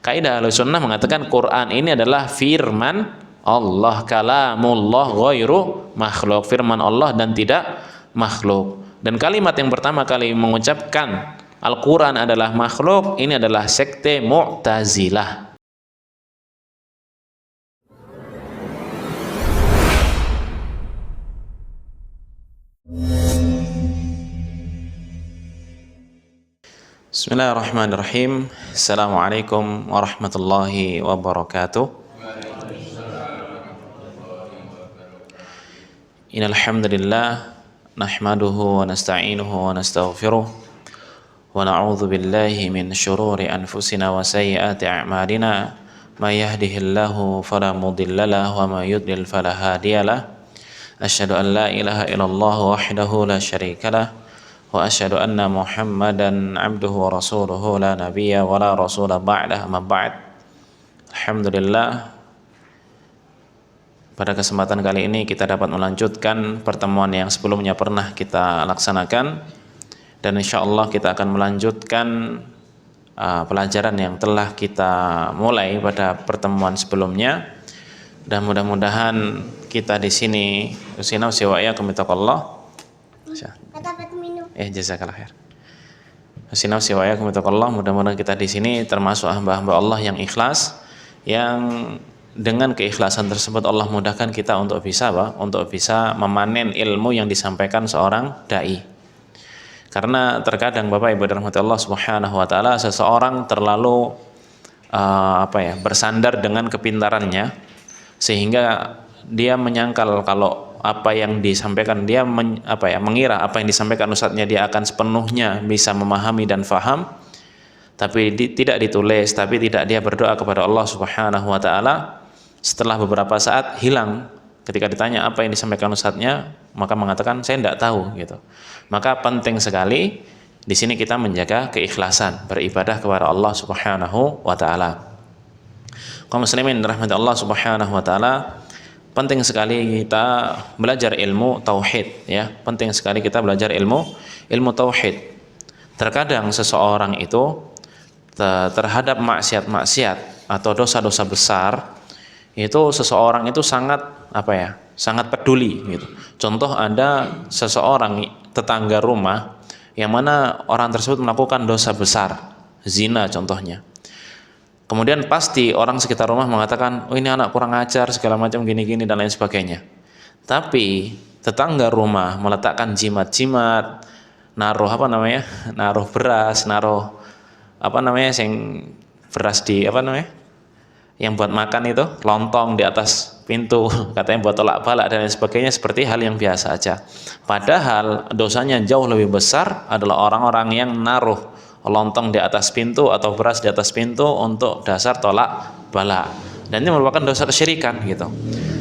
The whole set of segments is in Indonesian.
Kaidah Ahlussunnah mengatakan Quran ini adalah firman Allah, kalamullah ghairu makhluk, firman Allah dan tidak makhluk. Dan kalimat yang pertama kali mengucapkan Al-Quran adalah makhluk ini adalah sekte Mu'tazilah. Bismillahirrahmanirrahim. Assalamualaikum warahmatullahi wabarakatuh. Innal hamdalillah nahmaduhu wa nasta'inuhu wa nastaghfiruh wa na'udzu billahi min shururi anfusina wa sayyiati a'malina may yahdihillahu fala mudilla lahu wa may yudlil fala hadiyalah. Asyhadu an la ilaha illallah wahdahu la syarika lah wa asyhadu anna Muhammadan abduhu wa rasuluhu la nabiyya wa la rasula ba'dah, amma ba'd. Alhamdulillah, pada kesempatan kali ini kita dapat melanjutkan pertemuan yang sebelumnya pernah kita laksanakan, dan insyaallah kita akan melanjutkan pelajaran yang telah kita mulai pada pertemuan sebelumnya. Dan mudah-mudahan kita di sini usina siwaya kumitakallah. Jazakallah khair. Usina siwaya kumitakallah, mudah-mudahan kita di sini termasuk hamba-hamba Allah yang ikhlas, yang dengan keikhlasan tersebut Allah mudahkan kita untuk bisa untuk bisa memanen ilmu yang disampaikan seorang dai. Karena terkadang Bapak Ibu dirahmati Allah Subhanahu wa taala, seseorang terlalu bersandar dengan kepintarannya, sehingga dia menyangkal kalau apa yang disampaikan dia mengira apa yang disampaikan ustadznya dia akan sepenuhnya bisa memahami dan faham, tapi tidak ditulis, tapi tidak dia berdoa kepada Allah Subhanahu wa taala. Setelah beberapa saat hilang, ketika ditanya apa yang disampaikan ustadznya, maka mengatakan saya tidak tahu gitu. Maka penting sekali di sini kita menjaga keikhlasan beribadah kepada Allah Subhanahu wa taala. Kaum muslimin rahmat Allah Subhanahu wa taala, penting sekali kita belajar ilmu tauhid, ya. Penting sekali kita belajar ilmu tauhid. Terkadang seseorang itu terhadap maksiat-maksiat atau dosa-dosa besar, itu seseorang itu sangat peduli gitu. Contoh, ada seseorang tetangga rumah yang mana orang tersebut melakukan dosa besar, zina contohnya. Kemudian pasti orang sekitar rumah mengatakan, oh ini anak kurang ajar segala macam gini-gini dan lain sebagainya. Tapi tetangga rumah meletakkan jimat-jimat, naruh beras, beras di yang buat makan itu, lontong di atas pintu, katanya buat tolak balak dan lain sebagainya, seperti hal yang biasa aja. Padahal dosanya jauh lebih besar adalah orang-orang yang naruh lontong di atas pintu atau beras di atas pintu untuk dasar tolak balak, dan ini merupakan dosa kesyirikan gitu.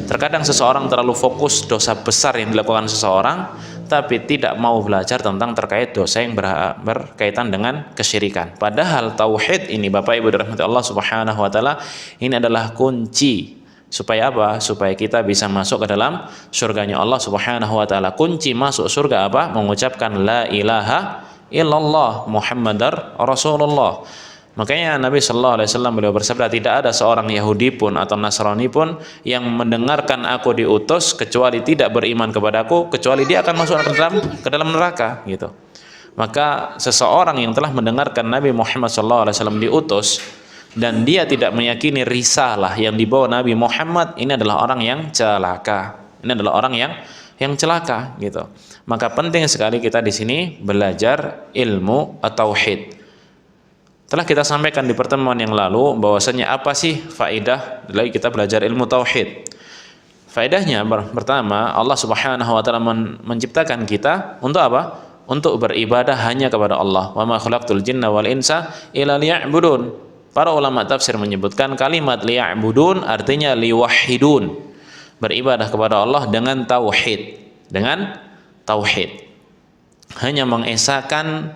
Terkadang seseorang terlalu fokus dosa besar yang dilakukan seseorang, tapi tidak mau belajar tentang terkait dosa yang berkaitan dengan kesyirikan. Padahal tauhid ini Bapak Ibu dirahmati Allah Subhanahu wa taala, ini adalah kunci supaya supaya kita bisa masuk ke dalam surganya Allah Subhanahu wa taala. Kunci masuk surga mengucapkan la ilaha illallah Muhammadar Rasulullah. Makanya Nabi Shallallahu Alaihi Wasallam beliau bersabda, tidak ada seorang Yahudi pun atau Nasrani pun yang mendengarkan aku diutus kecuali tidak beriman kepadaku, kecuali dia akan masuk ke dalam neraka gitu. Maka seseorang yang telah mendengarkan Nabi Muhammad Shallallahu Alaihi Wasallam diutus dan dia tidak meyakini risalah yang dibawa Nabi Muhammad, ini adalah orang yang celaka. Ini adalah orang yang celaka gitu. Maka penting sekali kita di sini belajar ilmu tauhid. Telah kita sampaikan di pertemuan yang lalu bahwasanya apa sih faedah dari kita belajar ilmu tauhid. Faedahnya pertama, Allah Subhanahu wa taala menciptakan kita untuk apa? Untuk beribadah hanya kepada Allah. Wa ma khalaqtul jinna wal insa illa liya'budun. Para ulama tafsir menyebutkan kalimat liya'budun artinya liwahhidun. Beribadah kepada Allah dengan tauhid. Hanya mengesahkan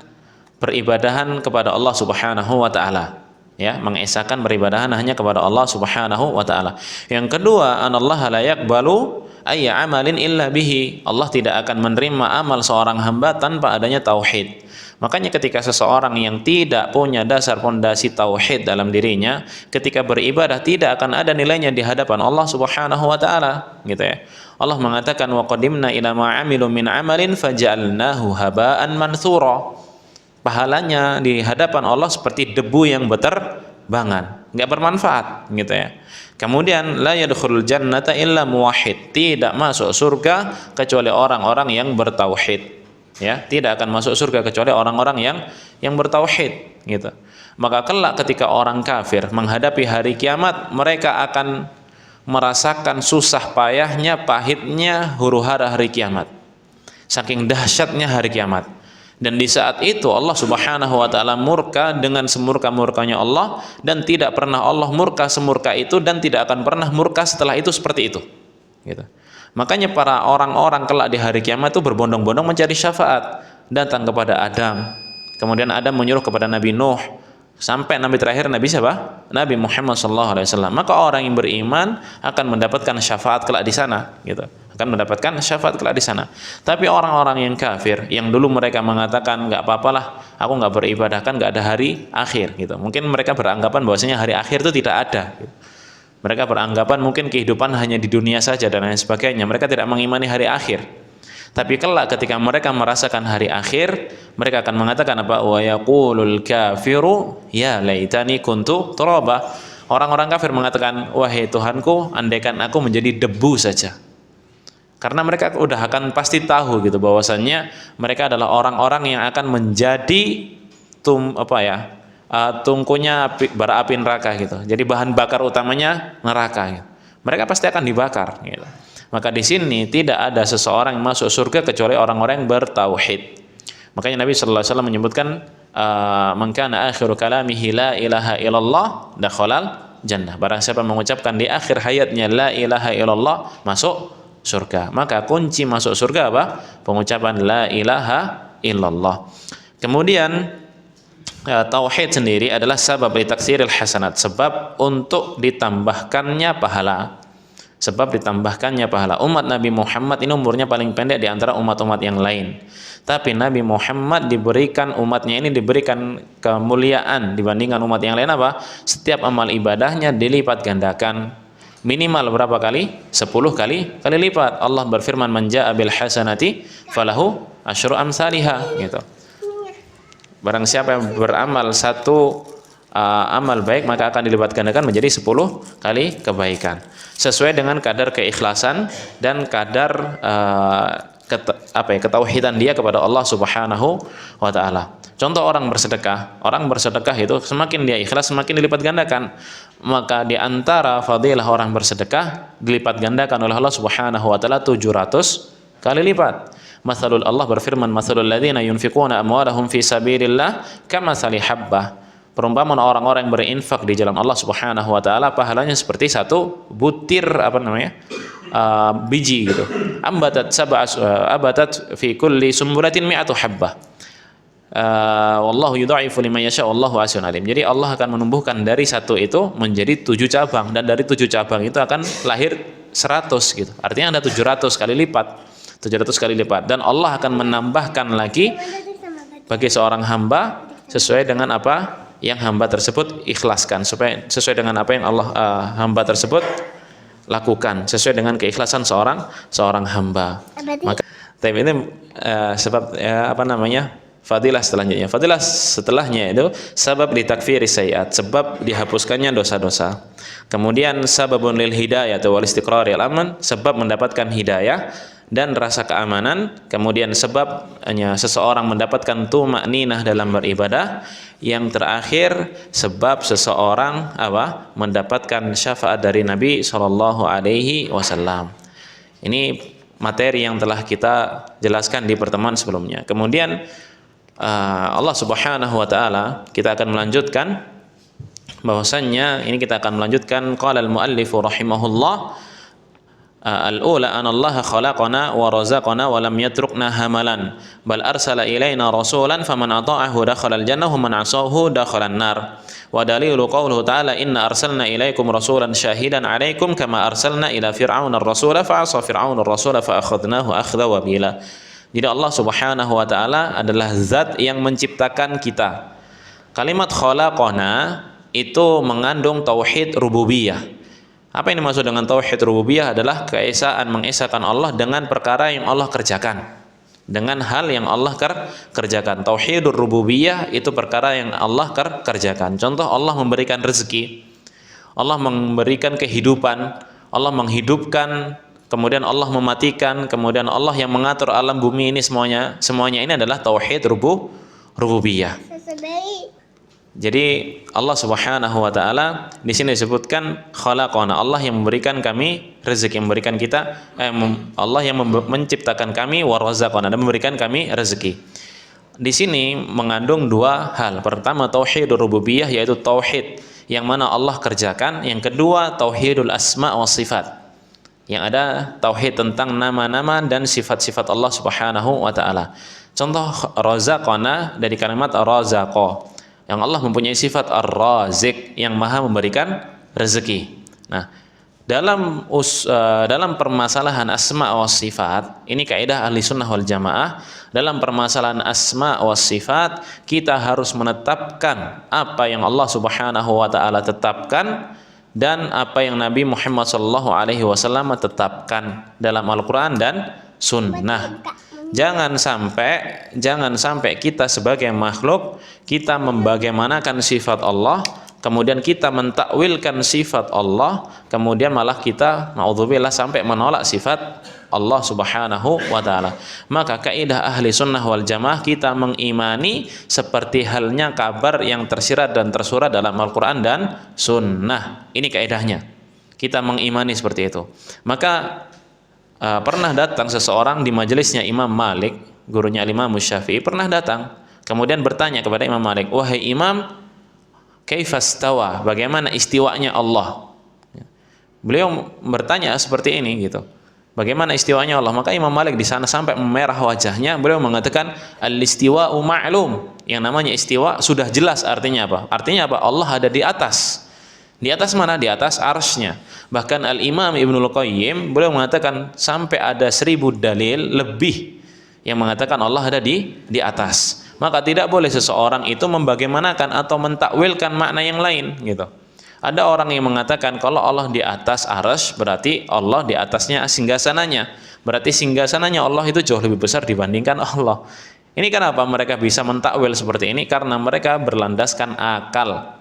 peribadahan kepada Allah Subhanahu wa taala, ya, mengesahkan peribadahan hanya kepada Allah Subhanahu wa taala. Yang kedua, anallaha la yaqbalu ayya amalin illa bihi. Allah tidak akan menerima amal seorang hamba tanpa adanya tauhid. Makanya ketika seseorang yang tidak punya dasar pondasi tauhid dalam dirinya, ketika beribadah tidak akan ada nilainya di hadapan Allah Subhanahu wa taala, gitu ya. Allah mengatakan wa qadimna ila ma 'amilu min 'amalin faj'alnahu haba'an mantsura. Pahalanya di hadapan Allah seperti debu yang berterbangan, enggak bermanfaat, gitu ya. Kemudian la yadkhulul jannata illa muwahhid, tidak masuk surga kecuali orang-orang yang bertauhid. Ya, tidak akan masuk surga kecuali orang-orang yang bertauhid, gitu. Maka kelak ketika orang kafir menghadapi hari kiamat, mereka akan merasakan susah payahnya, pahitnya huru-hara hari kiamat. Saking dahsyatnya hari kiamat. Dan di saat itu Allah Subhanahu wa taala murka dengan semurka-murkanya Allah, dan tidak pernah Allah murka semurka itu, dan tidak akan pernah murka setelah itu seperti itu. Gitu. Makanya para orang-orang kelak di hari kiamat itu berbondong-bondong mencari syafaat, datang kepada Adam. Kemudian Adam menyuruh kepada Nabi Nuh, sampai Nabi terakhir Nabi siapa? Nabi Muhammad SAW. Maka orang yang beriman akan mendapatkan syafaat kelak di sana, gitu. Akan mendapatkan syafaat kelak di sana. Tapi orang-orang yang kafir, yang dulu mereka mengatakan nggak apa-apalah, aku nggak beribadah, kan nggak ada hari akhir, gitu. Mungkin mereka beranggapan bahwasanya hari akhir itu tidak ada, gitu. Mereka beranggapan mungkin kehidupan hanya di dunia saja dan lain sebagainya. Mereka tidak mengimani hari akhir. Tapi kelak ketika mereka merasakan hari akhir, mereka akan mengatakan apa? Wa yaqulul kafiru ya laitani kuntu turaba. Orang-orang kafir mengatakan, wahai Tuhanku, andaikan aku menjadi debu saja. Karena mereka udah akan pasti tahu gitu bahwasannya mereka adalah orang-orang yang akan menjadi tungkunya bara api neraka gitu. Jadi bahan bakar utamanya neraka gitu. Mereka pasti akan dibakar gitu. Maka di sini tidak ada seseorang yang masuk surga kecuali orang-orang yang bertauhid. Makanya Nabi sallallahu alaihi wasallam menyebutkan man kana akhiru kalamihi la ilaha illallah dakhalal jannah. Barang siapa mengucapkan di akhir hayatnya la ilaha illallah, masuk surga. Maka kunci masuk surga apa? Pengucapan la ilaha illallah. Kemudian tauhid sendiri adalah sebab litaksiril hasanat, sebab untuk ditambahkannya pahala. Sebab ditambahkannya pahala. Umat Nabi Muhammad ini umurnya paling pendek di antara umat-umat yang lain. Tapi Nabi Muhammad umatnya ini diberikan kemuliaan dibandingkan umat yang lain apa? Setiap amal ibadahnya dilipat gandakan. Minimal berapa kali? 10 kali lipat. Allah berfirman, man jaa bil hasanati falahu asyru amsalihha, gitu. Barang siapa yang beramal satu amal baik, maka akan dilipat gandakan menjadi 10 kali kebaikan. Sesuai dengan kadar keikhlasan dan kadar ketauhidan dia kepada Allah Subhanahu wa taala. Contoh orang bersedekah itu semakin dia ikhlas semakin dilipat gandakan. Maka di antara fadilah orang bersedekah dilipat gandakan oleh Allah Subhanahu wa taala 700 kali lipat. Allah berfirman, mathalul ladzina yunfiquna amwalahum fi sabilillah kamathali habbah. Perumpamaan orang-orang yang berinfak di jalan Allah Subhanahu wa taala pahalanya seperti satu butir biji gitu. Abatat fi kulli sumbulatin mi'atu habbah. Wallahu yudha'ifu liman yasha wallahu wasi'un alim. Jadi Allah akan menumbuhkan dari satu itu menjadi 7 cabang, dan dari 7 cabang itu akan lahir 100 gitu. Artinya ada 700 kali lipat. 700 kali lipat, dan Allah akan menambahkan lagi bagi seorang hamba sesuai dengan apa yang hamba tersebut ikhlaskan, supaya sesuai dengan apa yang Allah hamba tersebut lakukan, sesuai dengan keikhlasan seorang hamba. Maka ini sebab fadilah selanjutnya. Fadilah setelahnya itu sebab ditakfiri sayiat, sebab dihapuskannya dosa-dosa. Kemudian sababun lil hidayah wal istiqraril aman, sebab mendapatkan hidayah dan rasa keamanan. Kemudian sebabnya seseorang mendapatkan tumakninah dalam beribadah. Yang terakhir sebab seseorang mendapatkan syafaat dari Nabi sallallahu alaihi wasallam. Ini materi yang telah kita jelaskan di pertemuan sebelumnya. Kemudian Allah Subhanahu wa taala, kita akan melanjutkan bahwasannya ini kita akan melanjutkan qala al-muallif rahimahullah. Al-ula an Allah khalaqana wa razaqana wa lam yatrukna hamalan bal arsala ilaina rasulan faman ata'ahu dakhala al-jannah wa man 'asahu dakhala an-nar. Wa dalilu qawluhu ta'ala inna arsalna ilaikum rasulan syahidan 'alaikum kama arsalna ila fir'auna ar-rasula fa 'asa fir'auna ar-rasula fa akhadnahu akhdha wabila. Jadi Allah Subhanahu wa taala adalah zat yang menciptakan kita. Kalimat khalaqana itu mengandung tauhid rububiyah. Apa yang dimaksud dengan tauhid rububiyah adalah keesaan mengesahkan Allah dengan perkara yang Allah kerjakan, dengan hal yang Allah kerjakan. Tauhidur rububiyah itu perkara yang Allah kerjakan. Contoh, Allah memberikan rezeki, Allah memberikan kehidupan, Allah menghidupkan, kemudian Allah mematikan, kemudian Allah yang mengatur alam bumi ini semuanya ini adalah tauhid rububiyah. Jadi Allah Subhanahu wa taala di sini disebutkan khalaqana, Allah yang memberikan kami rezeki, memberikan kita Allah yang menciptakan kami, wa razaqana, dan memberikan kami rezeki. Di sini mengandung dua hal. Pertama, tauhidur rububiyah, yaitu tauhid yang mana Allah kerjakan. Yang kedua, tauhidul asma wa sifat, yang ada tauhid tentang nama-nama dan sifat-sifat Allah Subhanahu wa taala. Contoh razaqana dari kalimat razaqa, yang Allah mempunyai sifat ar-razik, yang maha memberikan rezeki. Nah, dalam permasalahan asma wa sifat, ini kaidah ahli sunnah wal jamaah. Dalam permasalahan asma wa sifat, kita harus menetapkan apa yang Allah Subhanahu wa taala tetapkan dan apa yang Nabi Muhammad SAW tetapkan dalam Al-Quran dan Sunnah. Jangan sampai kita sebagai makhluk, kita membagaimanakan sifat Allah, kemudian kita mentakwilkan sifat Allah, kemudian malah kita naudzubillah sampai menolak sifat Allah Subhanahu wa taala. Maka kaidah ahli sunnah wal jamaah, kita mengimani seperti halnya kabar yang tersirat dan tersurat dalam Al-Quran dan Sunnah. Ini kaidahnya, kita mengimani seperti itu. Maka pernah datang seseorang di majelisnya Imam Malik, gurunya Imam Syafi'i, pernah datang kemudian bertanya kepada Imam Malik, wahai Imam, kaifastawa, bagaimana istiwanya Allah? Beliau bertanya seperti ini gitu, bagaimana istiwanya Allah? Maka Imam Malik di sana sampai memerah wajahnya. Beliau mengatakan, al-istiwa'u ma'lum, yang namanya istiwa sudah jelas. Artinya apa? Artinya apa? Allah ada di atas. Di atas mana? Di atas arsy-Nya. Bahkan Al-Imam Ibnul Qayyim beliau mengatakan sampai ada 1000 dalil lebih yang mengatakan Allah ada di atas. Maka tidak boleh seseorang itu membagaimanakan atau mentakwilkan makna yang lain gitu. Ada orang yang mengatakan kalau Allah di atas arsy, berarti Allah di atasnya singgasananya. Berarti singgasananya Allah itu jauh lebih besar dibandingkan Allah. Ini kenapa mereka bisa mentakwil seperti ini? Karena mereka berlandaskan akal.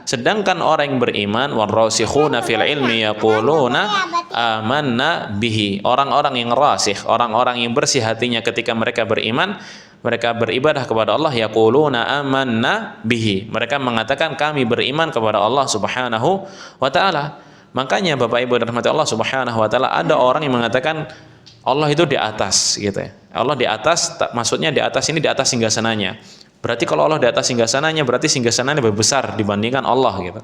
Sedangkan orang yang beriman, warasikhuna fil ilmi yaquluna amanna bihi, orang-orang yang rasikh, orang-orang yang bersih hatinya ketika mereka beriman, mereka beribadah kepada Allah, yaquluna amanna bihi, mereka mengatakan kami beriman kepada Allah Subhanahu wa taala. Makanya Bapak Ibu dirahmati Allah Subhanahu wa taala, ada orang yang mengatakan Allah itu di atas gitu ya. Allah di atas, maksudnya di atas ini di atas singgasananya. Berarti kalau Allah di atas singgasananya, berarti singgasananya lebih besar dibandingkan Allah gitu.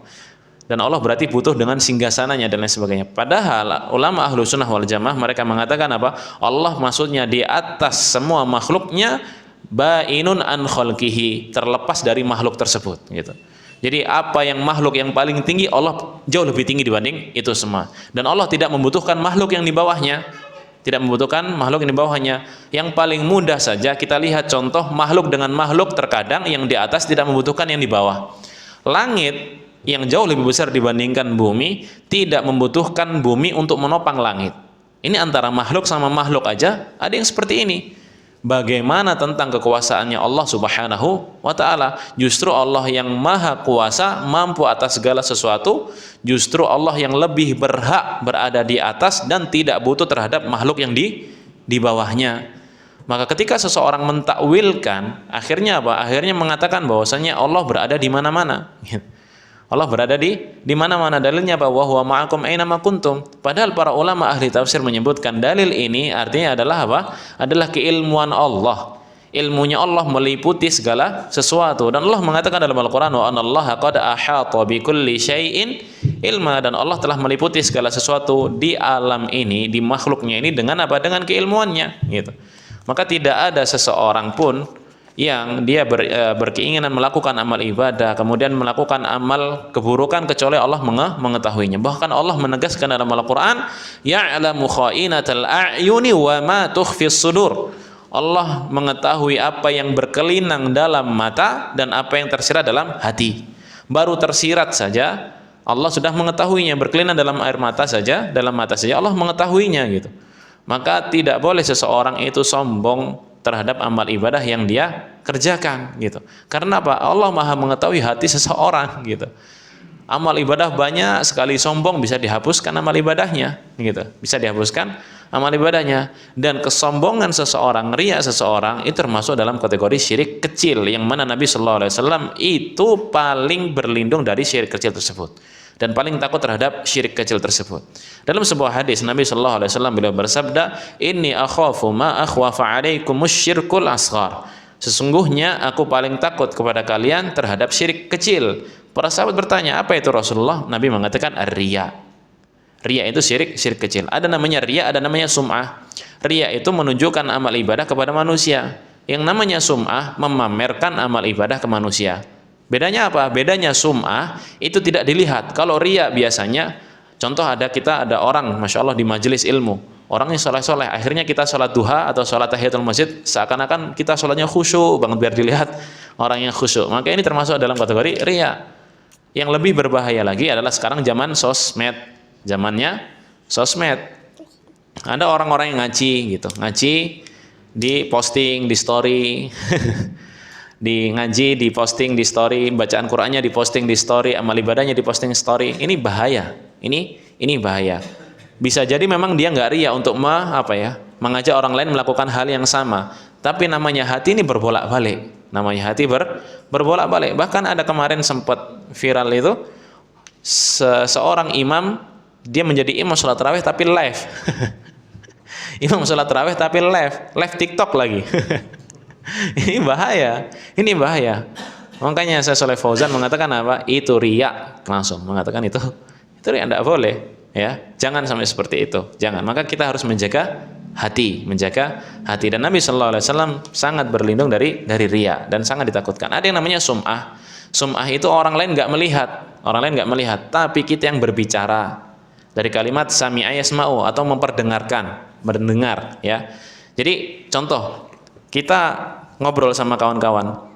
Dan Allah berarti butuh dengan singgasananya dan lain sebagainya. Padahal ulama ahlu sunnah wal jamaah mereka mengatakan apa? Allah maksudnya di atas semua makhluknya, bainun an khalqihi, terlepas dari makhluk tersebut gitu. Jadi apa yang makhluk yang paling tinggi, Allah jauh lebih tinggi dibanding itu semua. Dan Allah tidak membutuhkan makhluk yang di bawahnya. Tidak membutuhkan makhluk yang di bawahnya. Yang paling mudah saja kita lihat contoh makhluk dengan makhluk, terkadang yang di atas tidak membutuhkan yang di bawah. Langit yang jauh lebih besar dibandingkan bumi tidak membutuhkan bumi untuk menopang langit. Ini antara makhluk sama makhluk aja ada yang seperti ini. Bagaimana tentang kekuasaannya Allah Subhanahu wa ta'ala? Justru Allah yang maha kuasa, mampu atas segala sesuatu. Justru Allah yang lebih berhak berada di atas dan tidak butuh terhadap makhluk yang di bawahnya. Maka ketika seseorang mentakwilkan, akhirnya apa? Akhirnya mengatakan bahwasanya Allah berada di mana-mana. Allah berada di mana-mana. Dalilnya apa? Wa huwa ma'akum aina ma kuntum. Padahal para ulama ahli tafsir menyebutkan dalil ini artinya adalah apa? Adalah keilmuan Allah. Ilmunya Allah meliputi segala sesuatu. Dan Allah mengatakan dalam Al-Quran, wa anallaha qad ahata bi kulli syai'in ilma, dan Allah telah meliputi segala sesuatu di alam ini, di makhluknya ini dengan apa? Dengan keilmuannya gitu. Maka tidak ada seseorang pun yang dia berkeinginan melakukan amal ibadah, kemudian melakukan amal keburukan kecuali Allah mengetahuinya. Bahkan Allah menegaskan dalam Al-Quran, ya'lamu kha'inatal a'yuni wa ma tukhfis sudur. Allah mengetahui apa yang berkelinang dalam mata dan apa yang tersirat dalam hati. Baru tersirat saja Allah sudah mengetahuinya, berkelinang dalam air mata saja, dalam mata saja Allah mengetahuinya gitu. Maka tidak boleh seseorang itu sombong terhadap amal ibadah yang dia kerjakan gitu. Karena apa? Allah Maha mengetahui hati seseorang gitu. Amal ibadah banyak sekali, sombong bisa dihapuskan amal ibadahnya gitu. Bisa dihapuskan amal ibadahnya. Dan kesombongan seseorang, riya seseorang itu termasuk dalam kategori syirik kecil, yang mana Nabi sallallahu alaihi wasallam itu paling berlindung dari syirik kecil tersebut dan paling takut terhadap syirik kecil tersebut. Dalam sebuah hadis Nabi sallallahu alaihi wasallam beliau bersabda, "Inni akhafu ma akhwafa 'alaikumus syirkul asghar." Sesungguhnya aku paling takut kepada kalian terhadap syirik kecil. Para sahabat bertanya, "Apa itu Rasulullah?" Nabi mengatakan, "Ar-riya." Riya itu syirik kecil. Ada namanya riya, ada namanya sum'ah. Riya itu menunjukkan amal ibadah kepada manusia. Yang namanya sum'ah memamerkan amal ibadah ke manusia. Bedanya apa? Bedanya sum'ah itu tidak dilihat. Kalau riya biasanya, contoh kita ada orang, masya Allah, di majelis ilmu, orangnya soleh-soleh, akhirnya kita sholat duha atau sholat tahiyatul masjid, seakan-akan kita sholatnya khusyuk banget biar dilihat orang yang khusyuk. Maka ini termasuk dalam kategori riya. Yang lebih berbahaya lagi adalah sekarang zaman sosmed, zamannya sosmed. Ada orang-orang yang ngaji gitu, ngaji di posting di story. Di ngaji, di posting di story, bacaan Qur'annya di posting di story, amal ibadahnya di posting story. Ini bahaya. Ini bahaya. Bisa jadi memang dia nggak riya untuk mengajak orang lain melakukan hal yang sama. Tapi namanya hati ini berbolak-balik. Namanya hati berbolak-balik. Bahkan ada kemarin sempat viral itu seorang imam, dia menjadi imam sholat tarawih tapi live. Imam sholat tarawih tapi live TikTok lagi. Ini bahaya. Makanya saya Shalih Fauzan mengatakan apa? Itu riya, langsung mengatakan itu riya, tidak boleh, ya. Jangan sampai seperti itu, jangan. Maka kita harus menjaga hati. Dan Nabi sallallahu alaihi wasallam sangat berlindung dari riya dan sangat ditakutkan. Ada yang namanya sum'ah. Sum'ah itu orang lain nggak melihat, tapi kita yang berbicara. Dari kalimat sami'a yasma'u, atau mendengar, ya. Jadi contoh, kita ngobrol sama kawan-kawan,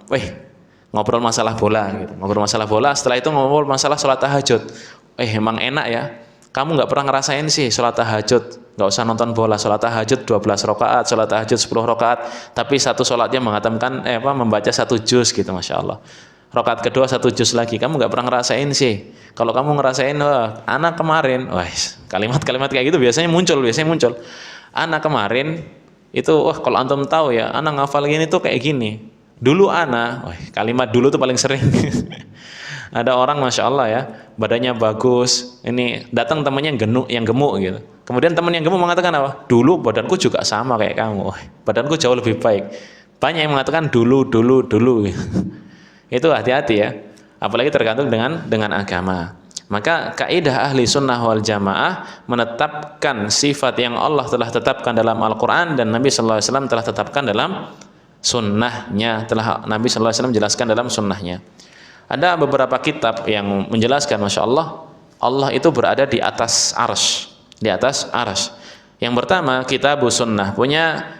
ngobrol masalah bola, setelah itu ngobrol masalah sholat tahajud. Emang enak ya, kamu nggak pernah ngerasain sih sholat tahajud, nggak usah nonton bola, sholat tahajud 12 rakaat, sholat tahajud 10 rakaat, tapi satu sholatnya membaca 1 juz gitu, Masya Allah. Rakaat kedua 1 juz lagi, kamu nggak pernah ngerasain sih. Kalau kamu ngerasain, anak kemarin, kalimat-kalimat kayak gitu biasanya muncul. Anak kemarin itu, kalau antum tahu ya, anak ngafal gini tuh kayak gini. Dulu kalimat dulu tuh paling sering. Ada orang masya Allah ya, badannya bagus, ini datang temannya yang gemuk gitu. Kemudian teman yang gemuk mengatakan apa? Dulu badanku juga sama kayak kamu. Badanku jauh lebih baik. Banyak yang mengatakan dulu. Itu hati-hati ya. Apalagi tergantung dengan agama. Maka kaidah ahli sunnah wal jamaah menetapkan sifat yang Allah telah tetapkan dalam Al-Quran dan Nabi sallallahu alaihi wasallam telah tetapkan dalam sunnahnya, telah Nabi sallallahu alaihi wasallam jelaskan dalam sunnahnya. Ada beberapa kitab yang menjelaskan, masya Allah, Allah itu berada di atas arsy, Yang pertama, Kitabus Sunnah, punya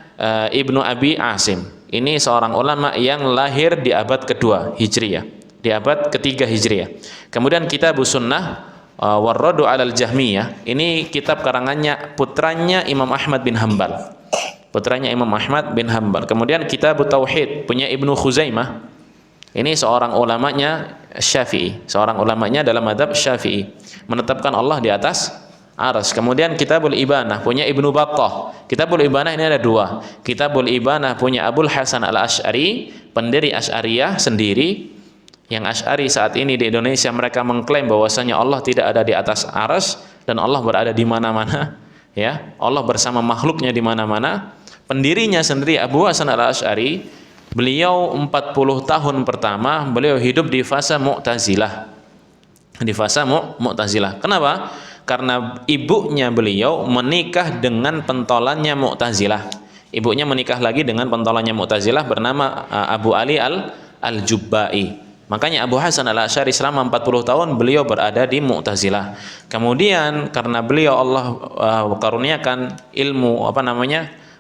Ibnu Abi Asim. Ini seorang ulama yang lahir di abad kedua Hijriyah, di abad ketiga Hijriyah. Kemudian Kitabus Sunnah Warradu 'alal Jahmiyah, ini kitab karangannya putranya Imam Ahmad bin Hambal. Kemudian Kitabut Tauhid, punya Ibnu Khuzaimah. Ini seorang ulamanya Syafi'i, dalam mazhab Syafi'i, menetapkan Allah di atas arsy. Kemudian Kitabul Ibanah, punya Ibnu Battah. Kitabul Ibanah ini ada 2. Kitabul Ibanah punya Abul Hasan Al-Asy'ari, pendiri Asy'ariyah sendiri. Yang Asy'ari saat ini di Indonesia mereka mengklaim bahwasanya Allah tidak ada di atas arsy dan Allah berada di mana-mana, ya. Allah bersama makhluknya di mana-mana. Pendirinya sendiri Abu Hasan Al-Asy'ari, beliau 40 tahun pertama beliau hidup di fase Mu'tazilah. Kenapa? Karena ibunya beliau menikah dengan pentolannya Mu'tazilah. Ibunya menikah lagi dengan pentolongnya Mu'tazilah bernama Abu Ali Al-Jubba'i. Makanya Abu Hasan Al-Asy'ari selama 40 tahun beliau berada di Mu'tazilah. Kemudian karena beliau Allah karuniakan ilmu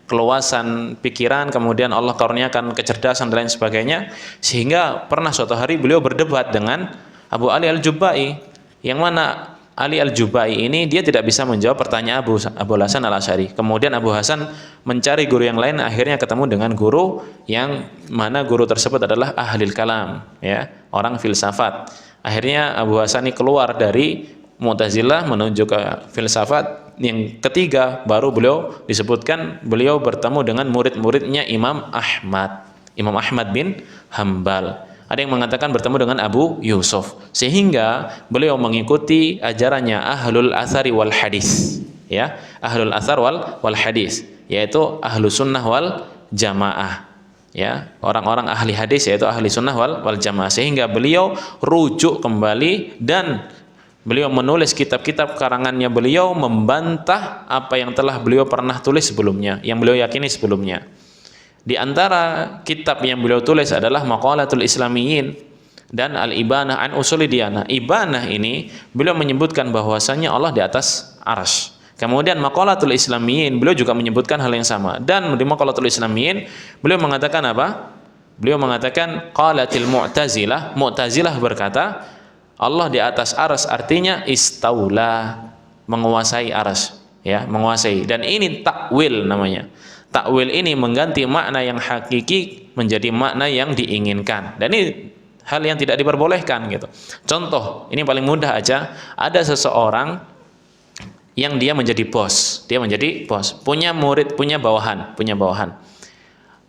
keluasan pikiran, kemudian Allah karuniakan kecerdasan dan lain sebagainya, sehingga pernah suatu hari beliau berdebat dengan Abu Ali Al-Jubba'i, yang mana Ali Al-Jubba'i ini dia tidak bisa menjawab pertanyaan Abu Hasan Al-Asy'ari. Kemudian Abu Hasan mencari guru yang lain, akhirnya ketemu dengan guru yang mana guru tersebut adalah ahlil kalam, ya, orang filsafat. Akhirnya Abu Hasan ini keluar dari Mu'tazilah menuju ke filsafat. Yang ketiga baru beliau disebutkan beliau bertemu dengan murid-muridnya Imam Ahmad bin Hambal. Ada yang mengatakan bertemu dengan Abu Yusuf, sehingga beliau mengikuti ajarannya Ahlul Athari wal Hadis, ya, Ahlul Athar wal Hadis, yaitu Ahlu Sunnah wal Jamaah, ya, orang-orang ahli hadis yaitu ahli sunnah wal jamaah. Sehingga beliau rujuk kembali dan beliau menulis kitab-kitab karangannya, beliau membantah apa yang telah beliau pernah tulis sebelumnya, yang beliau yakini sebelumnya. Di antara kitab yang beliau tulis adalah Maqalatul Islamiyyin dan Al-Ibanah an Usuli Diyanah. Ibanah ini beliau menyebutkan bahwasanya Allah di atas arsy. Kemudian Maqalatul Islamiyyin beliau juga menyebutkan hal yang sama. Dan di Maqalatul Islamiyyin beliau mengatakan apa? Beliau mengatakan qalatil Mu'tazilah berkata Allah di atas arsy artinya istaula, menguasai arsy, ya, menguasai. Dan ini takwil namanya. Takwil ini mengganti makna yang hakiki menjadi makna yang diinginkan. Dan ini hal yang tidak diperbolehkan gitu. Contoh, ini paling mudah aja, ada seseorang yang dia menjadi bos, punya murid, punya bawahan,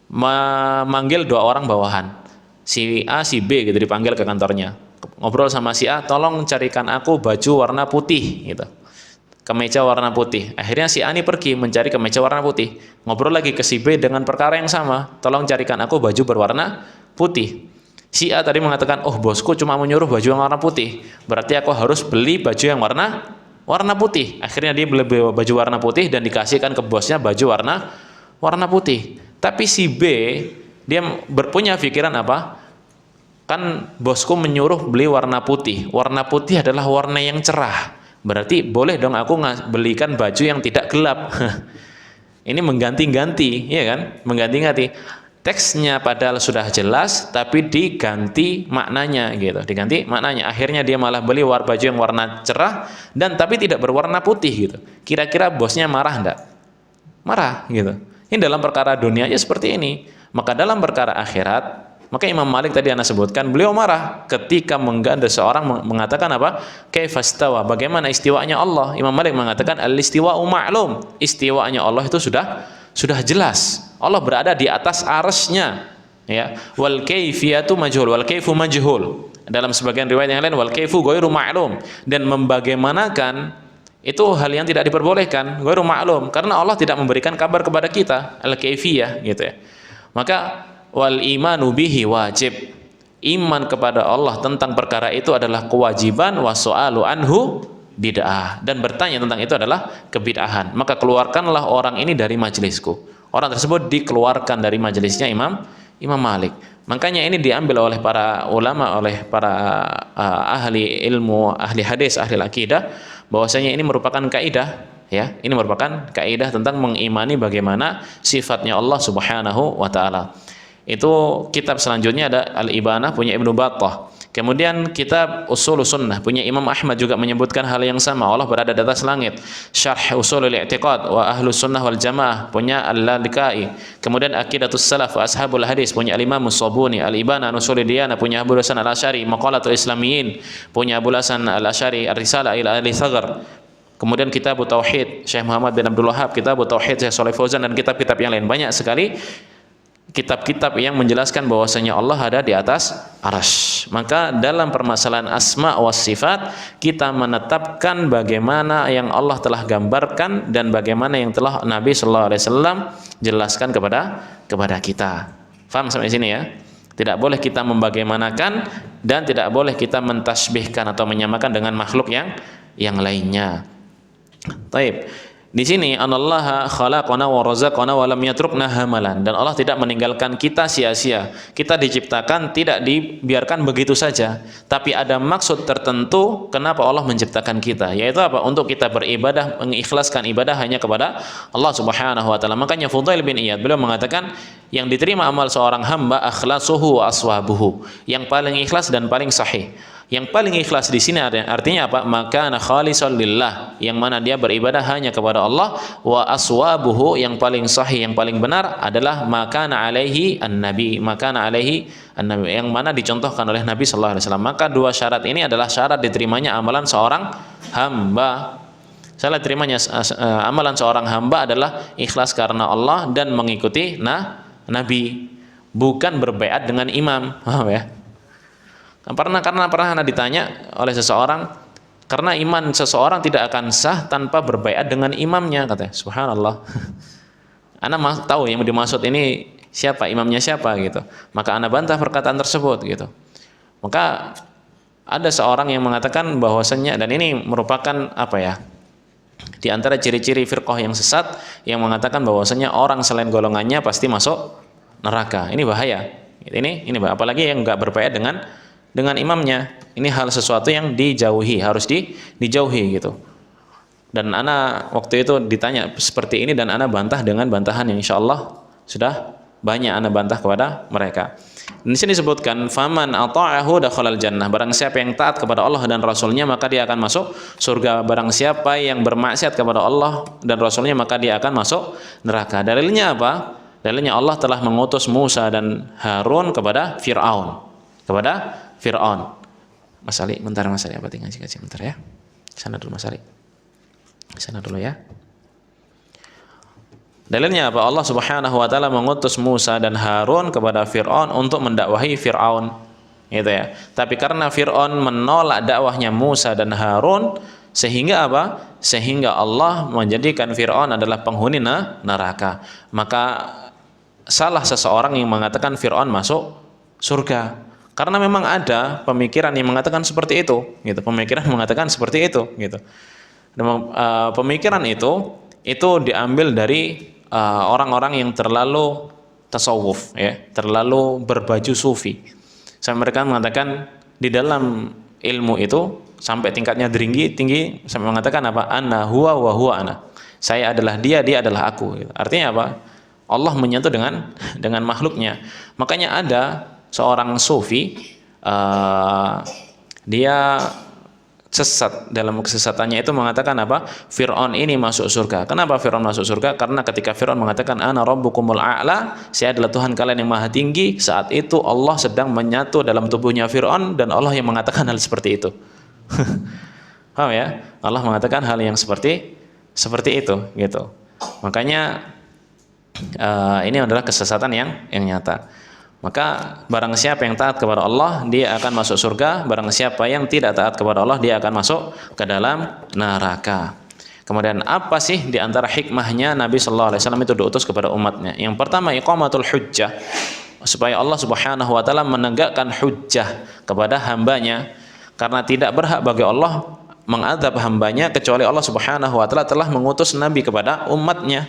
memanggil 2 orang bawahan, si A, si B gitu, dipanggil ke kantornya, ngobrol sama si A, tolong carikan aku baju warna putih gitu, kemeja warna putih. Akhirnya si A ini pergi mencari kemeja warna putih, ngobrol lagi ke si B dengan perkara yang sama, tolong carikan aku baju berwarna putih. Si A tadi mengatakan, oh bosku cuma menyuruh baju yang warna putih, berarti aku harus beli baju yang warna putih. Akhirnya dia beli baju warna putih dan dikasihkan ke bosnya baju warna putih. Tapi si B dia berpunya pikiran apa? Kan bosku menyuruh beli warna putih. Warna putih adalah warna yang cerah. Berarti boleh dong aku belikan baju yang tidak gelap. Ini mengganti-ganti, ya kan? Mengganti-ganti. Teksnya padahal sudah jelas, tapi diganti maknanya gitu. Diganti maknanya. Akhirnya dia malah beli baju yang warna cerah dan tapi tidak berwarna putih gitu. Kira-kira bosnya marah enggak? Marah gitu. Ini dalam perkara dunia aja seperti ini. Maka dalam perkara akhirat, maka Imam Malik tadi Anda sebutkan, beliau marah ketika mengganda seorang mengatakan apa? Kaifastawa, bagaimana istiwanya Allah? Imam Malik mengatakan al-istiwa'u ma'lum. Istiwanya Allah itu sudah jelas. Allah berada di atas arsy-Nya, ya. Wal kaifiyatu majhul, wal kaifu majhul. Dalam sebagian riwayat yang lain wal kaifu ghairu ma'lum, dan membagaimanakan itu hal yang tidak diperbolehkan, ghairu ma'lum, karena Allah tidak memberikan kabar kepada kita al-kaifiyah gitu ya. Maka wal imanu bihi wajib. Iman kepada Allah tentang perkara itu adalah kewajiban, wasu'alu anhu bid'ah, dan bertanya tentang itu adalah kebid'ahan. Maka keluarkanlah orang ini dari majelisku. Orang tersebut dikeluarkan dari majelisnya Imam Malik. Makanya ini diambil oleh para ulama, oleh para ahli ilmu, ahli hadis, ahli akidah, bahwasanya ini merupakan kaidah, ya. Ini merupakan kaidah tentang mengimani bagaimana sifatnya Allah Subhanahu wa taala. Itu kitab selanjutnya ada Al-Ibanah punya Ibnu Battah. Kemudian kitab Ushulus Sunnah punya Imam Ahmad juga menyebutkan hal yang sama, Allah berada di atas langit. Syarh Ushulul I'tiqad wa Ahlus Sunnah wal Jamaah punya Al-Lalikai. Kemudian Aqidatus Salaf wa Ashabul Hadis punya Al-Imam As-Sabuni. Al-Ibanah Usuli Diyanah punya Abu Hasan Al-Asy'ari. Maqalatul Islamiyyin punya Abu Hasan Al-Asy'ari. Ar-Risalah ila Ahli Thaghar. Kemudian kitab Tauhid Syekh Muhammad bin Abdul Wahhab, kitab Tauhid Syekh Shalih Fauzan, dan kitab-kitab yang lain. Banyak sekali kitab-kitab yang menjelaskan bahwasanya Allah ada di atas arsy. Maka dalam permasalahan asma wa sifat, kita menetapkan bagaimana yang Allah telah gambarkan dan bagaimana yang telah Nabi sallallahu alaihi wasallam jelaskan kepada kita. Faham sampai sini ya? Tidak boleh kita membagaimanakan dan tidak boleh kita mentasbihkan atau menyamakan dengan makhluk yang lainnya. Taib. Di sini anallaha khalaqana wa razaqana wa lam yatrukna hamalan, dan Allah tidak meninggalkan kita sia-sia. Kita diciptakan tidak dibiarkan begitu saja, tapi ada maksud tertentu kenapa Allah menciptakan kita, yaitu apa? Untuk kita beribadah, mengikhlaskan ibadah hanya kepada Allah Subhanahu wa taala. Makanya Fudail bin Iyad beliau mengatakan, yang diterima amal seorang hamba akhlasuhu wa aswabuhu, yang paling ikhlas dan paling sahih. Yang paling ikhlas di sini artinya apa? Maka khalisan lillah, yang mana dia beribadah hanya kepada Allah. Wa aswabuhu, yang paling sahih, yang paling benar adalah makana alaihi an-nabi, makana alaihi an-nabi, yang mana dicontohkan oleh Nabi sallallahu alaihi wasallam. Maka dua syarat ini adalah syarat diterimanya amalan seorang hamba. Syarat diterimanya amalan seorang hamba adalah ikhlas karena Allah dan mengikuti Nabi, bukan berbaiat dengan imam. Paham ya? Karena pernah ditanya oleh seseorang, karena iman seseorang tidak akan sah tanpa berbaiat dengan imamnya, katanya. Subhanallah. Ana tahu yang dimaksud ini siapa, imamnya siapa gitu. Maka ana bantah perkataan tersebut gitu. Maka ada seorang yang mengatakan bahwasanya, dan ini merupakan apa ya? Di antara ciri-ciri firqah yang sesat, yang mengatakan bahwasanya orang selain golongannya pasti masuk neraka. Ini bahaya. Ini apalagi yang enggak berbaiat dengan imamnya. Ini hal sesuatu yang dijauhi, harus dijauhi gitu. Dan ana waktu itu ditanya seperti ini, dan ana bantah dengan bantahan yang insyaallah sudah banyak ana bantah kepada mereka. Di sini disebutkan faman ata'ahu dakhalal jannah, barang siapa yang taat kepada Allah dan Rasulnya maka dia akan masuk surga. Barang siapa yang bermaksiat kepada Allah dan Rasulnya maka dia akan masuk neraka. Dalilnya apa? Dalilnya Allah telah mengutus Musa dan Harun kepada Fir'aun. Mas Ali, bentar Mas Ali, apa tinggal ngaji bentar ya. Sana dulu Mas Ali. Sana dulu ya. Dalilnya apa? Allah Subhanahu wa taala mengutus Musa dan Harun kepada Fir'aun untuk mendakwahi Fir'aun. Gitu ya. Tapi karena Fir'aun menolak dakwahnya Musa dan Harun, sehingga apa? Sehingga Allah menjadikan Fir'aun adalah penghuni neraka. Maka salah seseorang yang mengatakan Fir'aun masuk surga. Karena memang ada pemikiran yang mengatakan seperti itu, gitu. Pemikiran mengatakan seperti itu, gitu. Pemikiran itu diambil dari orang-orang yang terlalu tasawuf, ya, terlalu berbaju sufi. Sampai mereka mengatakan di dalam ilmu itu sampai tingkatnya tinggi sampai mengatakan apa? Ana huwa wa huwa ana. Saya adalah dia, dia adalah aku. Gitu. Artinya apa? Allah menyatu dengan makhluknya. Makanya ada seorang sufi, dia sesat, dalam kesesatannya itu mengatakan apa? Fir'aun ini masuk surga. Kenapa Fir'aun masuk surga? Karena ketika Fir'aun mengatakan ana rabbukumul a'la, saya adalah Tuhan kalian yang maha tinggi, saat itu Allah sedang menyatu dalam tubuhnya Fir'aun, dan Allah yang mengatakan hal seperti itu. Paham ya? Allah mengatakan hal yang seperti itu gitu. Makanya ini adalah kesesatan yang nyata. Maka barang siapa yang taat kepada Allah dia akan masuk surga, barang siapa yang tidak taat kepada Allah dia akan masuk ke dalam neraka. Kemudian apa sih di antara hikmahnya Nabi sallallahu alaihi wasallam itu diutus kepada umatnya? Yang pertama iqamatul hujjah, supaya Allah Subhanahu wa taala menegakkan hujjah kepada hambanya, karena tidak berhak bagi Allah mengadab hambanya kecuali Allah Subhanahu wa taala telah mengutus nabi kepada umatnya.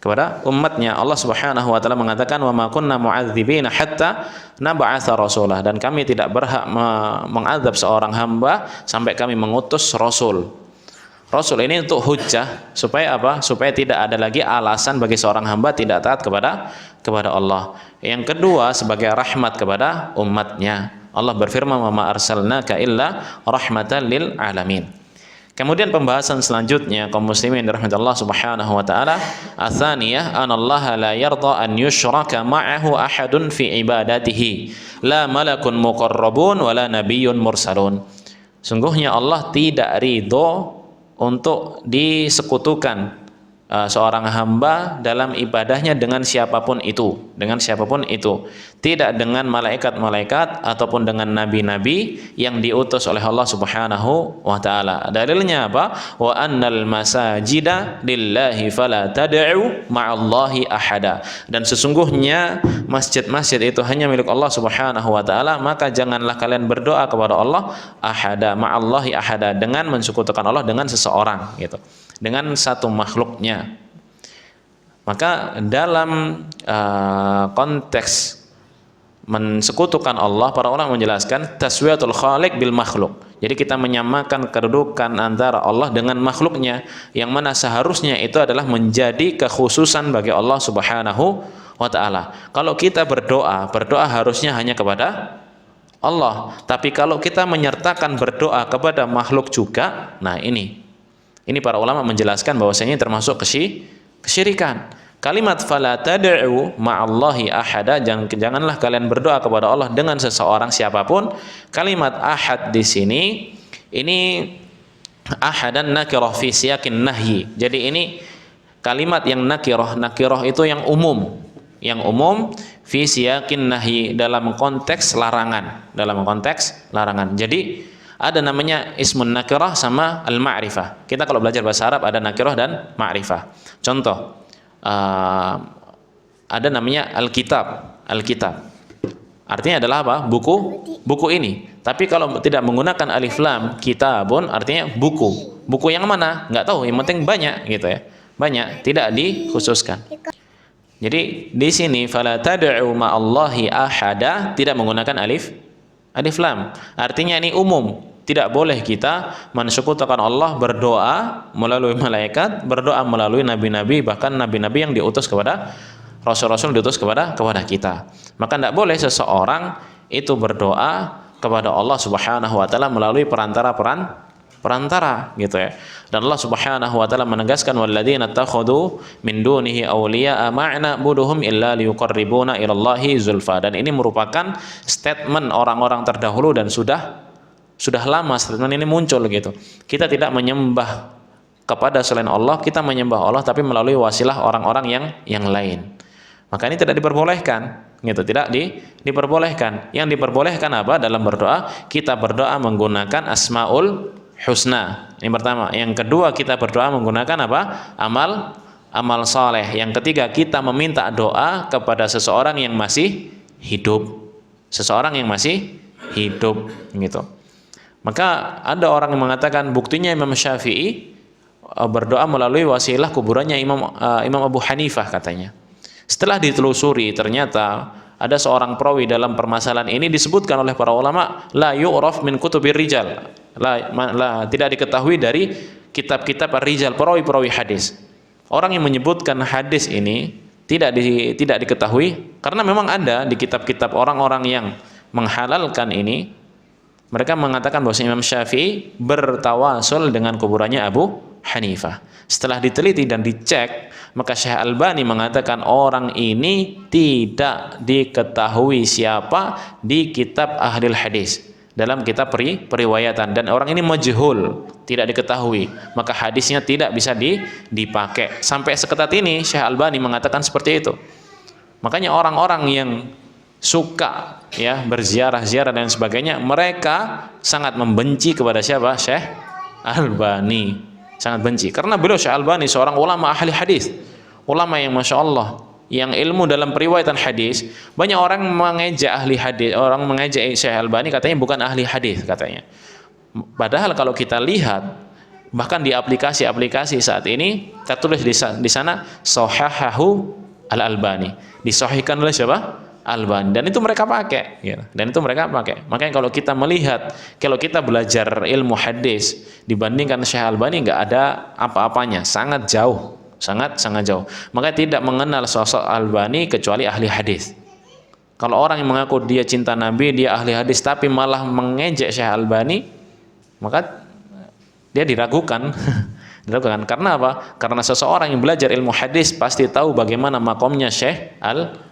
Allah Subhanahu wa taala mengatakan wa ma kunna mu'adzibina hatta nab'atsa rasulah, dan kami tidak berhak mengadab seorang hamba sampai kami mengutus rasul. Rasul ini untuk hujjah, supaya apa? Supaya tidak ada lagi alasan bagi seorang hamba tidak taat kepada Allah. Yang kedua sebagai rahmat kepada umatnya. Allah berfirman wa ma arsalnaka illa rahmatan lil alamin. Kemudian pembahasan selanjutnya kaum muslimin dirahmati Allah Subhanahu wa taala, atsaniyah anallaha la yarda an yushraka ma'ahu ahadun fi ibadatihi, la malakun muqarrabun wala nabiyyun mursalun. Sungguhnya Allah tidak ridho untuk disekutukan seorang hamba dalam ibadahnya dengan siapapun itu, tidak dengan malaikat-malaikat ataupun dengan nabi-nabi yang diutus oleh Allah Subhanahu wa taala. Dalilnya apa? Wa annal masajida lillahi fala tad'u ma'allahi ahada. Dan sesungguhnya masjid-masjid itu hanya milik Allah Subhanahu wa taala, maka janganlah kalian berdoa kepada Allah ahada ma'allahi ahada, dengan mensekutukan Allah dengan seseorang gitu, dengan satu makhluknya. Maka dalam konteks mensekutukan Allah, para ulama menjelaskan taswiyatul khaliq bil makhluk. Jadi kita menyamakan kedudukan antara Allah dengan makhluknya, yang mana seharusnya itu adalah menjadi kekhususan bagi Allah Subhanahu wa ta'ala. Kalau kita berdoa harusnya hanya kepada Allah. Tapi kalau kita menyertakan berdoa kepada makhluk juga, nah ini para ulama menjelaskan bahwasanya termasuk kesyirikan. Kalimat fala tad'u ma'allahi ahada, janganlah kalian berdoa kepada Allah dengan seseorang siapapun. Kalimat ahad di sini ini ahadan nakirah fi siyaqin nahyi. Jadi ini kalimat yang nakirah itu yang umum fi siyaqin nahyi, dalam konteks larangan, Jadi ada namanya ismun nakirah sama al-ma'rifah. Kita kalau belajar bahasa Arab ada nakirah dan ma'rifah. Contoh, ada namanya alkitab. Artinya adalah apa? Buku ini. Tapi kalau tidak menggunakan alif lam, kitabun artinya buku. Buku yang mana? Nggak tahu. Yang penting banyak gitu ya. Banyak, tidak dikhususkan. Jadi di sini fala tad'u ma'allahi ahada tidak menggunakan alif lam. Artinya ini umum. Tidak boleh kita mensekutukan Allah, berdoa melalui malaikat, berdoa melalui nabi-nabi, bahkan nabi-nabi yang diutus kepada rasul-rasul diutus kepada kita. Maka tidak boleh seseorang itu berdoa kepada Allah Subhanahu wa taala melalui perantara gitu ya. Dan Allah Subhanahu wa taala menegaskan walladzina takhadu min dunihi awliya'a ma'na buduhum illa liyuqarribuna ilallahi zulfa. Dan ini merupakan statement orang-orang terdahulu dan sudah lama statement ini muncul gitu. Kita tidak menyembah kepada selain Allah, kita menyembah Allah tapi melalui wasilah orang-orang yang lain. Maka ini tidak diperbolehkan gitu, tidak diperbolehkan. Yang diperbolehkan apa? Dalam berdoa, kita berdoa menggunakan asmaul husna. Ini pertama. Yang kedua, kita berdoa menggunakan apa? Amal saleh. Yang ketiga, kita meminta doa kepada seseorang yang masih hidup. Gitu. Maka ada orang yang mengatakan buktinya Imam Syafi'i berdoa melalui wasilah kuburannya Imam Abu Hanifah katanya. Setelah ditelusuri ternyata ada seorang perawi dalam permasalahan ini disebutkan oleh para ulama la yu'raf min kutubir rijal. Tidak diketahui dari kitab-kitab rijal, perawi-perawi hadis. Orang yang menyebutkan hadis ini tidak diketahui karena memang ada di kitab-kitab orang-orang yang menghalalkan ini. Mereka mengatakan bahwa Imam Syafi'i bertawasul dengan kuburannya Abu Hanifah. Setelah diteliti dan dicek, maka Syekh Albani mengatakan orang ini tidak diketahui siapa di kitab Ahlul Hadis, dalam kitab periwayatan, dan orang ini majhul, tidak diketahui, maka hadisnya tidak bisa dipakai. Sampai seketat ini Syekh Albani mengatakan seperti itu. Makanya orang-orang yang suka ya berziarah-ziarah dan sebagainya, mereka sangat membenci kepada siapa? Syekh Albani, sangat benci, karena beliau Syekh Albani seorang ulama ahli hadis, ulama yang masya Allah, yang ilmu dalam periwayatan hadis. Banyak orang mengejek ahli hadis, orang mengejek Syekh Albani, katanya bukan ahli hadis katanya. Padahal kalau kita lihat bahkan di aplikasi saat ini tertulis di sana sahahahu al-Albani, disahihkan oleh siapa? Albani. Dan itu mereka pakai gitu. Makanya kalau kita melihat, kalau kita belajar ilmu hadis dibandingkan Syekh Albani, nggak ada apa-apanya, sangat jauh. Maka tidak mengenal sosok Albani kecuali ahli hadis. Kalau orang yang mengaku dia cinta Nabi, dia ahli hadis, tapi malah mengejek Syekh Albani, maka dia diragukan. Karena apa? Karena seseorang yang belajar ilmu hadis pasti tahu bagaimana makomnya Syekh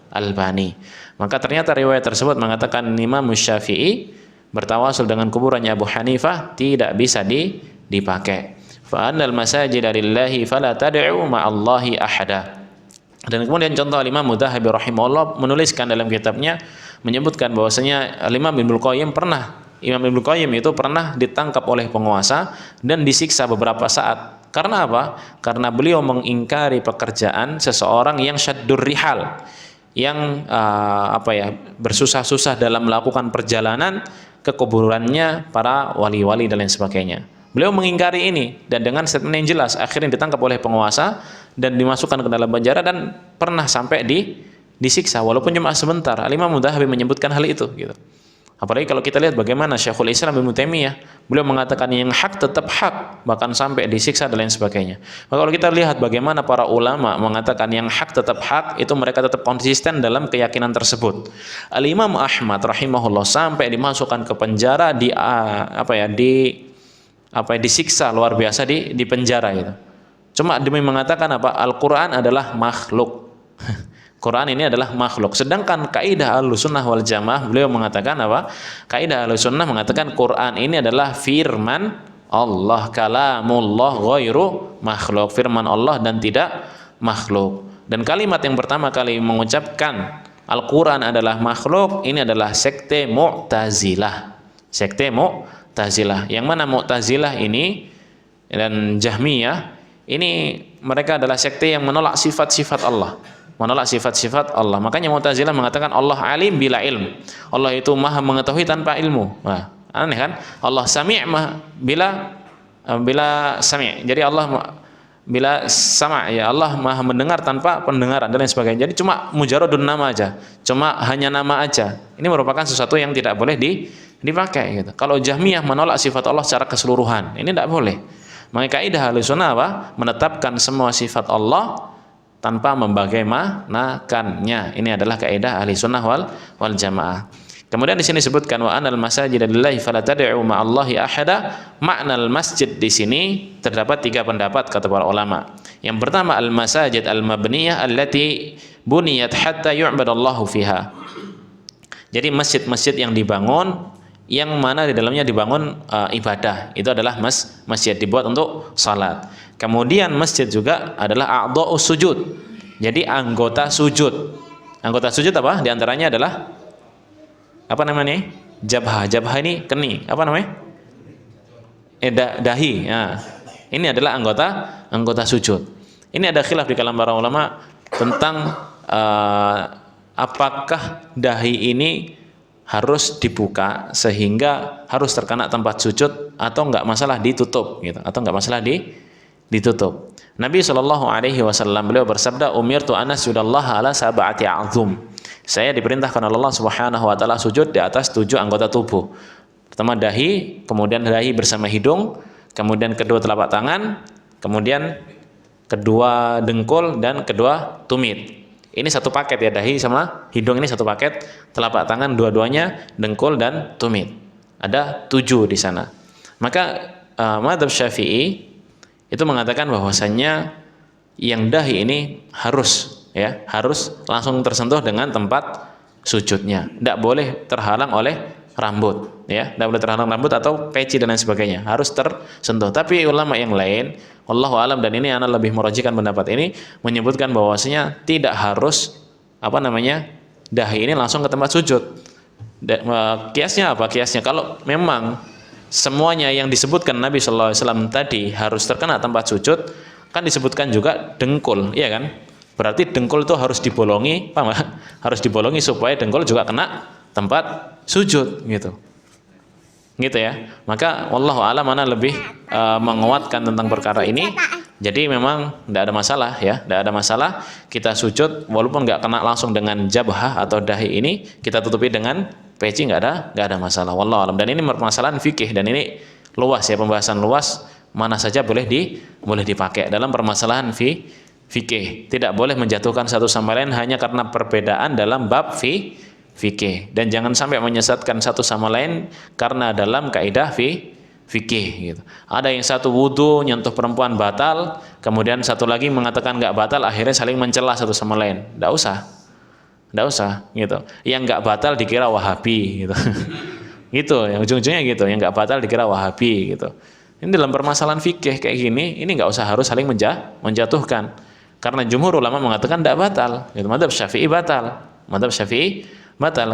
Albani. Maka ternyata riwayat tersebut mengatakan Imam Syafi'i bertawasul dengan kuburannya Abu Hanifah tidak bisa dipakai. Fa annal masajida lillahi fala tad'u ma'allahi ahada. Dan kemudian contoh Imam Mudzahabi rahimahullah menuliskan dalam kitabnya, menyebutkan bahwasanya Imam Ibnu Qayyim itu pernah ditangkap oleh penguasa dan disiksa beberapa saat. Karena apa? Karena beliau mengingkari pekerjaan seseorang yang syaddur rihal, yang bersusah-susah dalam melakukan perjalanan ke kuburannya para wali-wali dan lain sebagainya. Beliau mengingkari ini dan dengan statement yang jelas akhirnya ditangkap oleh penguasa dan dimasukkan ke dalam penjara dan pernah sampai disiksa walaupun cuma sebentar. Al-Imam Mudzahabi menyebutkan hal itu gitu. Apalagi kalau kita lihat bagaimana Syekhul Islam Ibnu Taimiyah, beliau mengatakan yang hak tetap hak, bahkan sampai disiksa dan lain sebagainya. Maka kalau kita lihat bagaimana para ulama mengatakan yang hak tetap hak, itu mereka tetap konsisten dalam keyakinan tersebut. Al-Imam Ahmad rahimahullah sampai dimasukkan ke penjara disiksa luar biasa di penjara itu. Cuma demi mengatakan apa? Al-Qur'an adalah makhluk. Quran ini adalah makhluk. Sedangkan kaidah Ahlussunnah wal Jamaah beliau mengatakan apa? Kaidah Ahlussunnah mengatakan Quran ini adalah firman Allah, kalamullah ghairu makhluk, firman Allah dan tidak makhluk. Dan kalimat yang pertama kali mengucapkan Al-Quran adalah makhluk ini adalah sekte Mu'tazilah. Sekte Mu'tazilah. Yang mana Mu'tazilah ini dan Jahmiyah ini mereka adalah sekte yang menolak sifat-sifat Allah. Menolak sifat-sifat Allah. Makanya Mu'tazilah mengatakan Allah alim bila ilm. Allah itu maha mengetahui tanpa ilmu. Wah, aneh kan? Allah sami' bila sami'. Jadi Allah bila sama' ya Allah maha mendengar tanpa pendengaran dan lain sebagainya. Jadi cuma mujaradun nama aja. Cuma hanya nama aja. Ini merupakan sesuatu yang tidak boleh dipakai gitu. Kalau Jahmiyah menolak sifat Allah secara keseluruhan, ini tidak boleh. Maka kaidah Ahlussunnah apa? Menetapkan semua sifat Allah tanpa membagaimanakannya. Ini adalah kaidah Ahlussunnah wal Jamaah. Kemudian di sini disebutkan wa anal masajida lillahi fala tad'u ma'allahi ahada. Makna al-masjid di sini terdapat 3 pendapat kata para ulama. Yang pertama al-masajid al-mabniyah allati buniyat hatta yu'badallahu fiha. Jadi masjid-masjid yang dibangun yang mana di dalamnya dibangun ibadah, itu adalah masjid dibuat untuk salat. Kemudian masjid juga adalah a'dha'us sujud. Jadi anggota sujud. Anggota sujud apa? Di antaranya adalah apa namanya? Jabhah. Jabhah ini kening. Apa namanya? Dahi. Nah, ini adalah anggota sujud. Ini ada khilaf di kalangan para ulama tentang apakah dahi ini harus dibuka sehingga harus terkena tempat sujud atau enggak masalah ditutup gitu, atau enggak masalah ditutup. Nabi SAW beliau bersabda, umirtu an asjudallaha ala sab'ati a'zum. Saya diperintahkan oleh Allah Subhanahu wa taala sujud di atas 7 anggota tubuh. Pertama dahi, kemudian dahi bersama hidung, kemudian kedua telapak tangan, kemudian kedua dengkul dan kedua tumit. Ini satu paket ya, dahi sama hidung ini satu paket, telapak tangan dua-duanya, dengkul dan tumit. Ada 7 di sana. Maka mazhab Syafi'i itu mengatakan bahwasannya yang dahi ini harus langsung tersentuh dengan tempat sujudnya. Tidak boleh terhalang oleh rambut, ya. Tidak boleh terhalang rambut atau peci dan lain sebagainya. Harus tersentuh. Tapi ulama yang lain, wallahu alam, dan ini ana lebih merajikan pendapat ini, menyebutkan bahwasanya tidak harus dahi ini langsung ke tempat sujud. Kiasnya apa? Kiasnya kalau memang semuanya yang disebutkan Nabi SAW tadi harus terkena tempat sujud, kan disebutkan juga dengkul, iya kan? Berarti dengkul itu harus dibolongi, paham? Harus dibolongi supaya dengkul juga kena tempat sujud, gitu ya. Maka wallahu a'lam mana lebih menguatkan tentang perkara ini. Jadi memang tidak ada masalah ya, tidak ada masalah kita sujud walaupun nggak kena langsung dengan jabhah atau dahi ini, kita tutupi dengan peci, nggak ada masalah. Wallahu a'lam. Dan ini permasalahan fikih dan ini luas ya, pembahasan luas, mana saja boleh dipakai dalam permasalahan fikih. Tidak boleh menjatuhkan satu sama lain hanya karena perbedaan dalam bab fikih, dan jangan sampai menyesatkan satu sama lain karena dalam kaidah fikih gitu. Ada yang satu wudu nyentuh perempuan batal, kemudian satu lagi mengatakan nggak batal, akhirnya saling mencela satu sama lain. Nggak usah gitu. Yang nggak batal dikira Wahabi gitu. Gitu, yang ujung-ujungnya gitu. Yang nggak batal dikira Wahabi gitu. Ini dalam permasalahan fikih kayak gini, ini nggak usah harus saling menjatuhkan. Karena jumhur ulama mengatakan tidak batal. Gitu. Madzhab Syafi'i batal.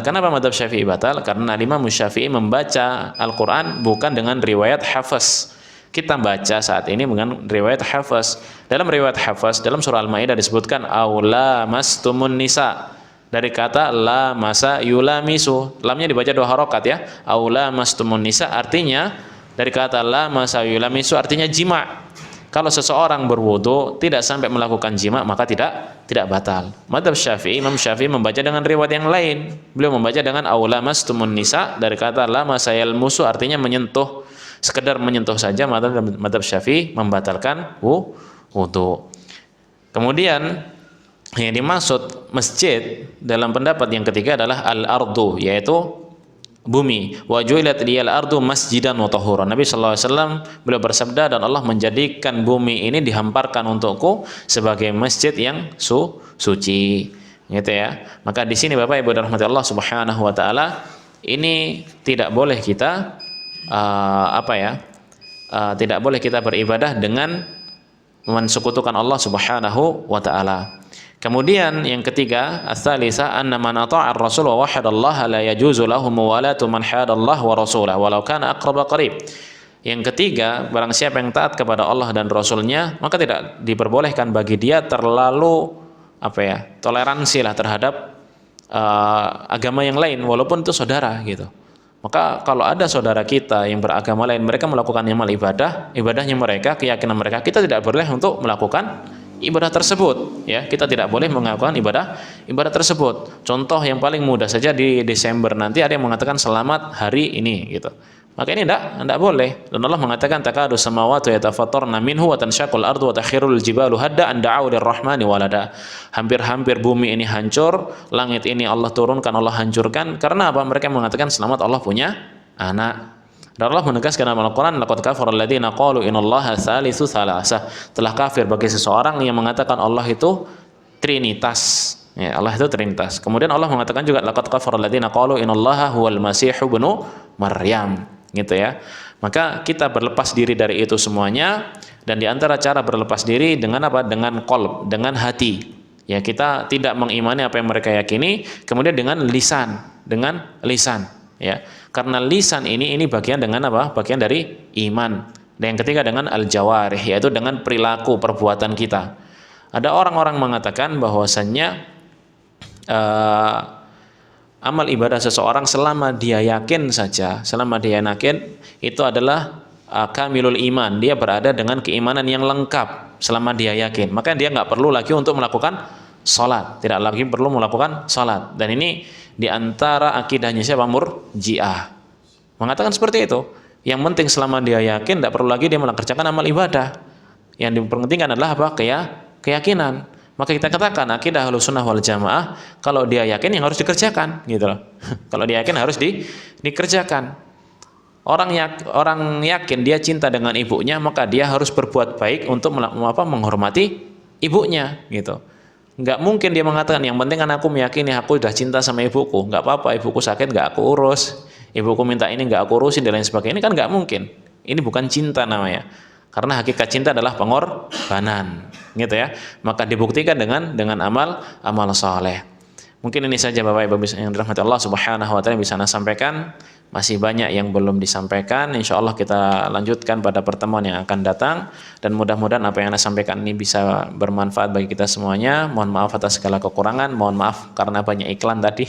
Kenapa madzhab Syafi'i batal? Karena Imam Syafi'i membaca Al-Quran bukan dengan riwayat hafaz. Kita baca saat ini dengan riwayat hafaz. Dalam riwayat hafaz, dalam surah Al-Maidah disebutkan aula mastumun nisa. dari kata lamasa yulamisu. Lamnya dibaca 2 harokat ya. Au lamastumun nisa artinya dari kata lamasa yulamisu artinya jima'. Kalau seseorang berwudu tidak sampai melakukan jima maka tidak batal. Madzhab Syafi'i, Imam Syafi'i membaca dengan riwayat yang lain. Beliau membaca dengan au lamastumun nisa dari kata lamasa yalmusu artinya menyentuh, sekedar menyentuh saja. Madzhab Syafi'i membatalkan wudu. Kemudian yang dimaksud masjid dalam pendapat yang ketiga adalah al-ardu, yaitu bumi. Wa ju'ilat liyal ardu masjidan wa tahuran. Nabi sallallahu alaihi wasallam beliau bersabda, dan Allah menjadikan bumi ini dihamparkan untukku sebagai masjid yang suci. Gitu ya. Maka di sini Bapak Ibu rahmati Allah Subhanahu wa taala, ini tidak boleh kita tidak boleh kita beribadah dengan mensekutukan Allah Subhanahu wa taala. Kemudian yang ketiga, ats-tsalitsah anna man ata'a ar-rasul wa wahadallaha la yajuzu lahu muwalatu man hadallahu wa rasulahu walau kana aqraba qarib. Yang ketiga, barang siapa yang taat kepada Allah dan Rasulnya, maka tidak diperbolehkan bagi dia terlalu toleransi lah terhadap agama yang lain walaupun itu saudara gitu. Maka kalau ada saudara kita yang beragama lain, mereka melakukan amal ibadahnya mereka, keyakinan mereka, kita tidak boleh untuk melakukan ibadah tersebut, ya. Kita tidak boleh melakukan ibadah tersebut. Contoh yang paling mudah saja, di Desember nanti ada yang mengatakan selamat hari ini gitu. Maka ini tidak boleh. Dan Allah mengatakan takadu samawati yatafattarna minhu wa tanshaqqul ardu wa takhirul jibalu hadda an da'u lirrahmani walada. Hampir-hampir bumi ini hancur, langit ini Allah turunkan, Allah hancurkan. Karena apa? Mereka mengatakan selamat Allah punya anak. Dan Allah menegaskan dalam Al-Quran, laqad kafara alladziina qalu innallaha tsalitsu tsalasah. Telah kafir bagi seseorang yang mengatakan Allah itu trinitas. Ya, Allah itu trinitas. Kemudian Allah mengatakan juga laqad kafara alladziina qalu innallaha huwal masiihu ibnu Maryam. Gitu ya. Maka kita berlepas diri dari itu semuanya, dan di antara cara berlepas diri dengan apa? Dengan qalb, dengan hati. Ya, kita tidak mengimani apa yang mereka yakini, kemudian dengan lisan, ya. Karena lisan ini bagian dengan apa? Bagian dari iman. Dan yang ketiga dengan al-jawarih, yaitu dengan perilaku perbuatan kita. Ada orang-orang mengatakan bahwasannya amal ibadah seseorang selama dia yakin saja, itu adalah kamilul iman. Dia berada dengan keimanan yang lengkap selama dia yakin. Maka dia nggak perlu lagi untuk melakukan salat, tidak lagi perlu melakukan salat. Dan ini di antara akidahnya siapa? Murji'ah. Mengatakan seperti itu. Yang penting selama dia yakin, tidak perlu lagi dia mengerjakan amal ibadah. Yang dipentingkan adalah apa? Keyakinan. Maka kita katakan akidah Ahlussunnah wal Jamaah, kalau dia yakin yang harus dikerjakan, gitu loh. Kalau dia yakin harus dikerjakan. Orang yakin dia cinta dengan ibunya, maka dia harus berbuat baik untuk menghormati ibunya, gitu. Nggak mungkin dia mengatakan yang penting kan aku meyakini aku sudah cinta sama ibuku, nggak apa-apa ibuku sakit nggak aku urus, ibuku minta ini nggak aku urusin dan lain sebagainya. Ini kan nggak mungkin. Ini bukan cinta namanya. Karena hakikat cinta adalah pengorbanan, gitu ya. Maka dibuktikan dengan amal saleh. Mungkin ini saja Bapak Ibu yang dirahmati Allah Subhanahu wa taala bisa saya sampaikan. Masih banyak yang belum disampaikan. Insya Allah kita lanjutkan pada pertemuan yang akan datang. Dan mudah-mudahan apa yang saya sampaikan ini bisa bermanfaat bagi kita semuanya. Mohon maaf atas segala kekurangan. Mohon maaf karena banyak iklan tadi.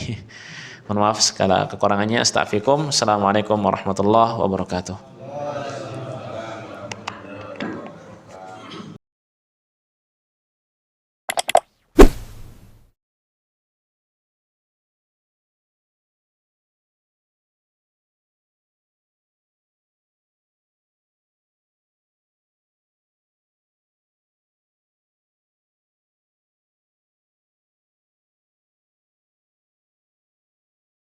Mohon maaf segala kekurangannya. Astaghfirullahaladzim. Assalamualaikum warahmatullahi wabarakatuh.